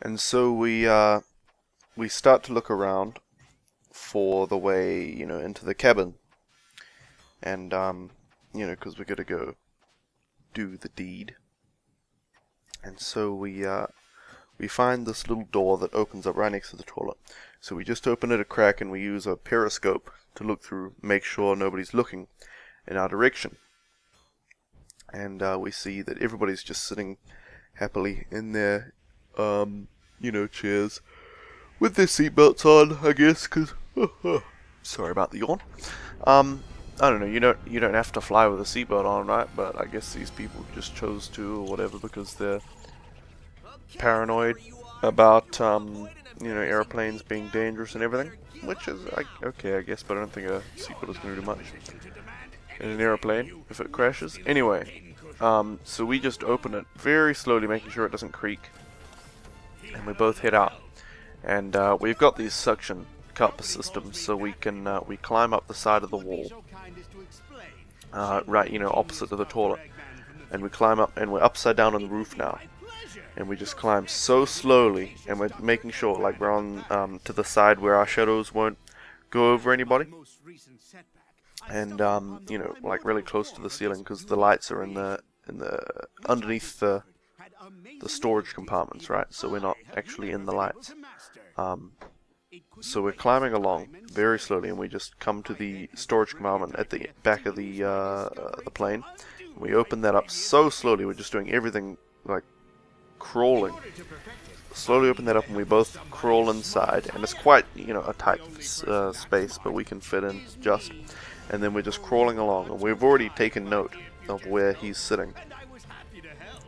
And so we start to look around for the way, into the cabin. And, because we gotta go do the deed. And so we find this little door that opens up right next to the toilet. So we just open it a crack and we use a periscope to look through, make sure nobody's looking in our direction. And we see that everybody's just sitting happily in their, chairs with their seatbelts on, I guess, because, sorry about the yawn. I don't know, you don't have to fly with a seatbelt on, right? But I guess these people just chose to or whatever because they're paranoid about, airplanes being dangerous and everything. Which is, okay, I guess, but I don't think a seatbelt is going to do much in an airplane if it crashes. Anyway, so we just open it very slowly, making sure it doesn't creak. And we both head out. And we've got these suction cup systems, so we can we climb up the side of the wall, right, opposite to the toilet, and we climb up, and we're upside down on the roof now, and we just climb so slowly, and we're making sure like we're on to the side where our shadows won't go over anybody, and like really close to the ceiling because the lights are in the underneath the storage compartments, right? So we're not actually in the lights. So we're climbing along very slowly, and we just come to the storage compartment at the back of the plane. We open that up so slowly. We're just doing everything like crawling. Slowly open that up, and we both crawl inside. And it's quite, a tight space, but we can fit in just. And then we're just crawling along, and we've already taken note of where he's sitting.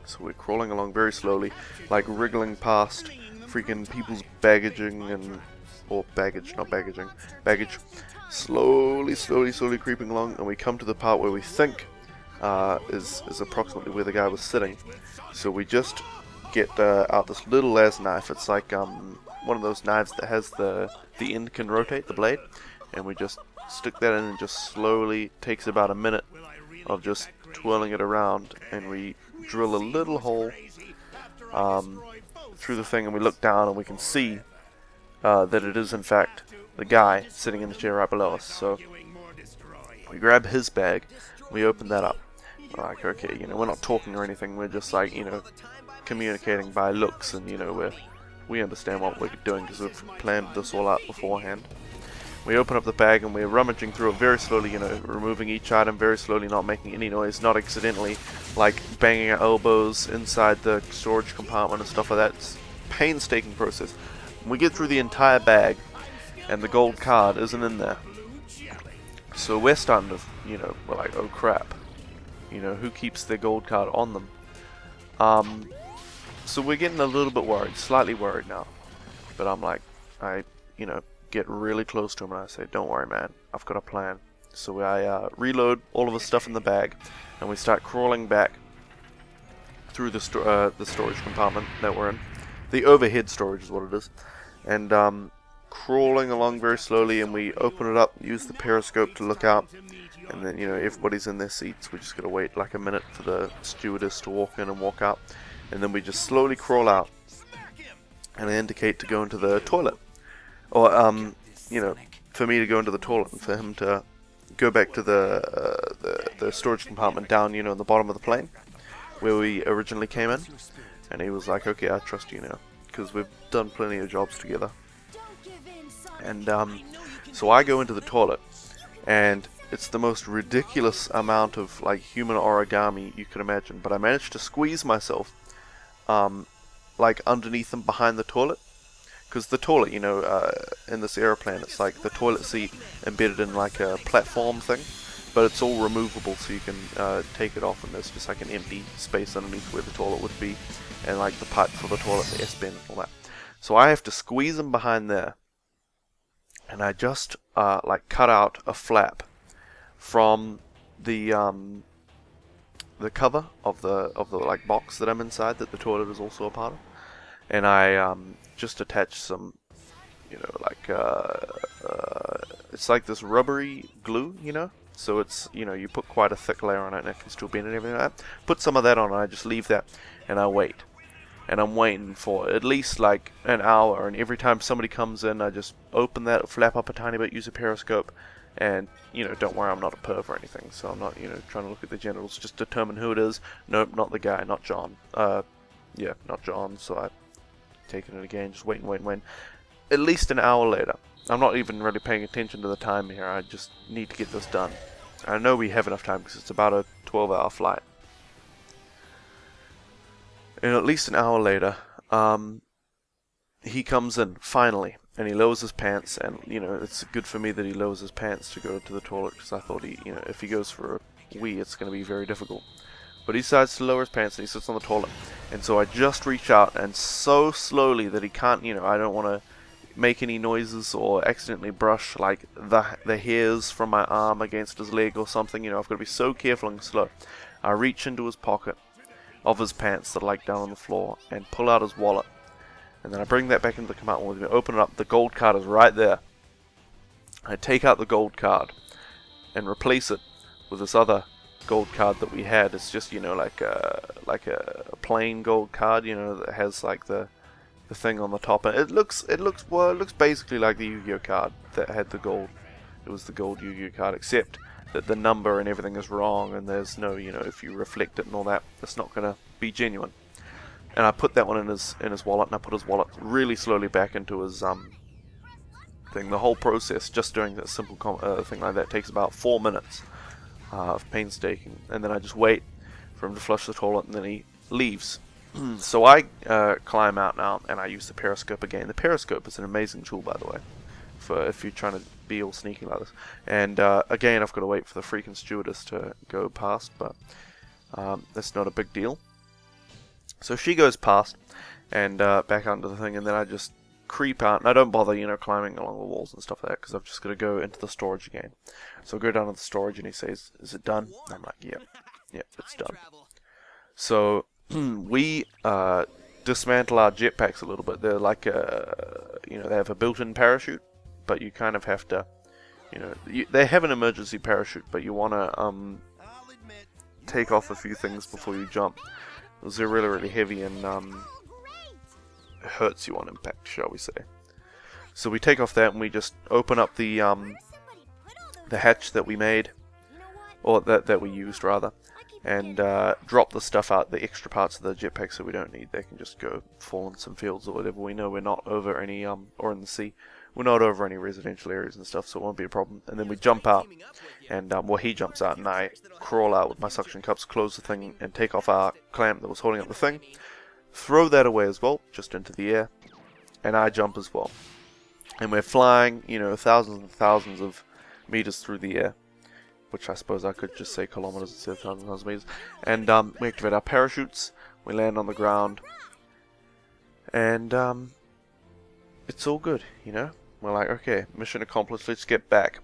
So we're crawling along very slowly, like wriggling past freaking people's baggaging baggage, slowly creeping along, and we come to the part where we think is approximately where the guy was sitting. So we just get out this little ass knife. It's like one of those knives that has the end can rotate, the blade, and we just stick that in, and just slowly takes about a minute of just twirling it around, and we drill a little hole through the thing, and we look down, and we can see that it is in fact the guy sitting in the chair right below us. So we grab his bag, we open that up. We're like, okay, we're not talking or anything, we're just like, communicating by looks, and we understand what we're doing because we've planned this all out beforehand. We open up the bag and we're rummaging through it very slowly, removing each item very slowly, not making any noise, not accidentally like banging our elbows inside the storage compartment and stuff like that. It's a painstaking process. We get through the entire bag, and the gold card isn't in there. So we're starting to, we're like, oh crap. Who keeps their gold card on them? So we're getting a little bit worried, slightly worried now. But I'm like, I get really close to him and I say, don't worry, man, I've got a plan. So I reload all of the stuff in the bag, and we start crawling back through the storage compartment that we're in. The overhead storage is what it is. And crawling along very slowly, and we open it up, use the periscope to look out, and then everybody's in their seats. We just gotta wait like a minute for the stewardess to walk in and walk out, and then we just slowly crawl out, and I indicate to go into the toilet, or for me to go into the toilet, and for him to go back to the storage compartment down in the bottom of the plane where we originally came in. And he was like, okay, I trust you now, because we've done plenty of jobs together. And so I go into the toilet, and it's the most ridiculous amount of like human origami you can imagine, but I managed to squeeze myself like underneath and behind the toilet, because the toilet, in this airplane, it's like the toilet seat embedded in like a platform thing, but it's all removable, so you can take it off, and there's just like an empty space underneath where the toilet would be, and like the pipe for the toilet, the S-bend and all that. So I have to squeeze him behind there, and I just like cut out a flap from the cover of the like box that I'm inside, that the toilet is also a part of, and I just attach some, it's like this rubbery glue, so it's, you put quite a thick layer on it, and it can still bend and everything like that. Put some of that on, and I just leave that, and I wait. and I'm waiting for at least like an hour, and every time somebody comes in I just open that, flap up a tiny bit, use a periscope, and you know, don't worry, I'm not a perv or anything, so I'm not, you know, trying to look at the genitals, just determine who it is. Nope, not the guy, not John. Yeah, not John, so I've taken it again, just waiting. At least an hour later. I'm not even really paying attention to the time here, I just need to get this done. I know we have enough time because it's about a 12-hour flight. And at least an hour later, he comes in, finally, and he lowers his pants, and, you know, it's good for me that he lowers his pants to go to the toilet, because I thought he, you know, if he goes for a wee, it's going to be very difficult. But he decides to lower his pants, and he sits on the toilet, and so I just reach out, and so slowly that he can't, you know, I don't want to make any noises or accidentally brush, like, the hairs from my arm against his leg or something, you know, I've got to be so careful and slow. I reach into his pocket of his pants that are like down on the floor and pull out his wallet, and then I bring that back into the compartment with me, open it up, the gold card is right there. I take out the gold card and replace it with this other gold card that we had. It's just, you know, like a plain gold card, you know, that has like the thing on the top, and it looks basically like the Yu-Gi-Oh card that had the gold. It was the gold Yu-Gi-Oh card, except that the number and everything is wrong, and there's no, you know, if you reflect it and all that, it's not gonna be genuine. And I put that one in his wallet, and I put his wallet really slowly back into his thing. The whole process, just doing that simple thing like that, takes about 4 minutes of painstaking, and then I just wait for him to flush the toilet, and then he leaves. So I climb out now, and I use the periscope again. The periscope is an amazing tool, by the way, for if you're trying to be all sneaky like this. And again, I've got to wait for the freaking stewardess to go past, but that's not a big deal. So she goes past, and back onto the thing, and then I just creep out, and I don't bother, you know, climbing along the walls and stuff like that, because I've just got to go into the storage again. So I go down to the storage, and he says, "Is it done?" And I'm like, "Yep, it's done." So we dismantle our jetpacks a little bit. They're like you know, they have a built-in parachute, but you kind of have to, you know, they have an emergency parachute, but you want to take off a few things before you jump, because they're really heavy, and it hurts you on impact, shall we say. So we take off that, and we just open up the hatch that we made, or that we used rather, and drop the stuff out, the extra parts of the jetpacks that we don't need. They can just go fall in some fields or whatever. We know we're not over any, or in the sea, we're not over any residential areas and stuff, so it won't be a problem. And then we jump out, and well, he jumps out, and I crawl out with my suction cups, close the thing, and take off our clamp that was holding up the thing, throw that away as well, just into the air, and I jump as well. And we're flying, you know, thousands and thousands of meters through the air, which I suppose I could just say kilometers instead of thousands of meters. And we activate our parachutes, we land on the ground, and it's all good, you know. We're like, okay, mission accomplished, let's get back.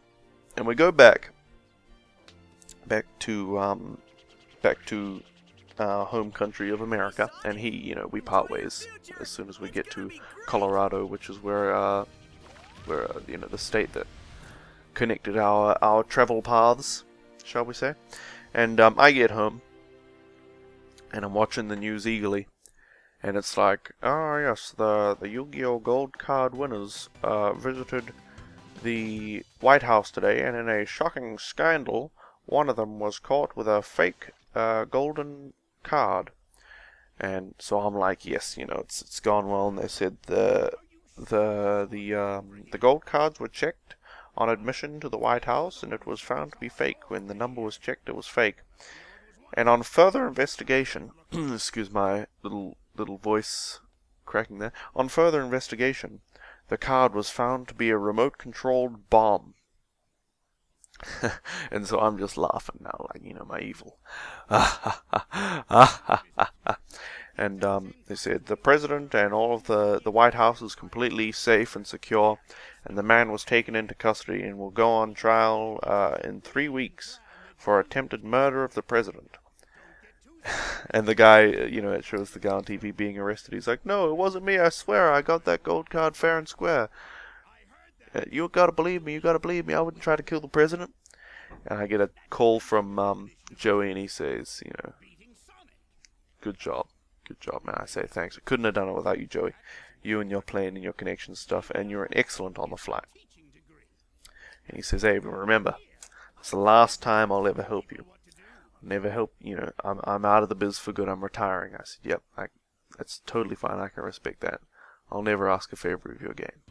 And we go back to our home country of America, and he, you know, we part ways as soon as we get to Colorado, which is where you know, the state that connected our travel paths, shall we say. And I get home, and I'm watching the news eagerly, and it's like, oh yes, the Yu-Gi-Oh Gold Card winners visited the White House today, and in a shocking scandal, one of them was caught with a fake golden card. And so I'm like, yes, you know, it's gone well. And they said the gold cards were checked on admission to the White House, and it was found to be fake. When the number was checked, it was fake. And on further investigation, excuse my little voice cracking there. On further investigation, the card was found to be a remote-controlled bomb. And so I'm just laughing now, like, you know, my evil. And they said the president and all of the White House is completely safe and secure, and the man was taken into custody and will go on trial in 3 weeks for attempted murder of the president. And the guy, you know, it shows the guy on TV being arrested. He's like, no, it wasn't me, I swear, I got that gold card fair and square. You gotta believe me, I wouldn't try to kill the president. And I get a call from Joey, and he says, you know, good job, Good job, man. I say thanks. I couldn't have done it without you, Joey. You and your plan and your connection stuff, and you're an excellent on the fly. And he says, hey, remember, it's the last time I'll ever help you. I'll never help, you know, I'm out of the biz for good. I'm retiring. I said, yep, that's totally fine. I can respect that. I'll never ask a favor of you again.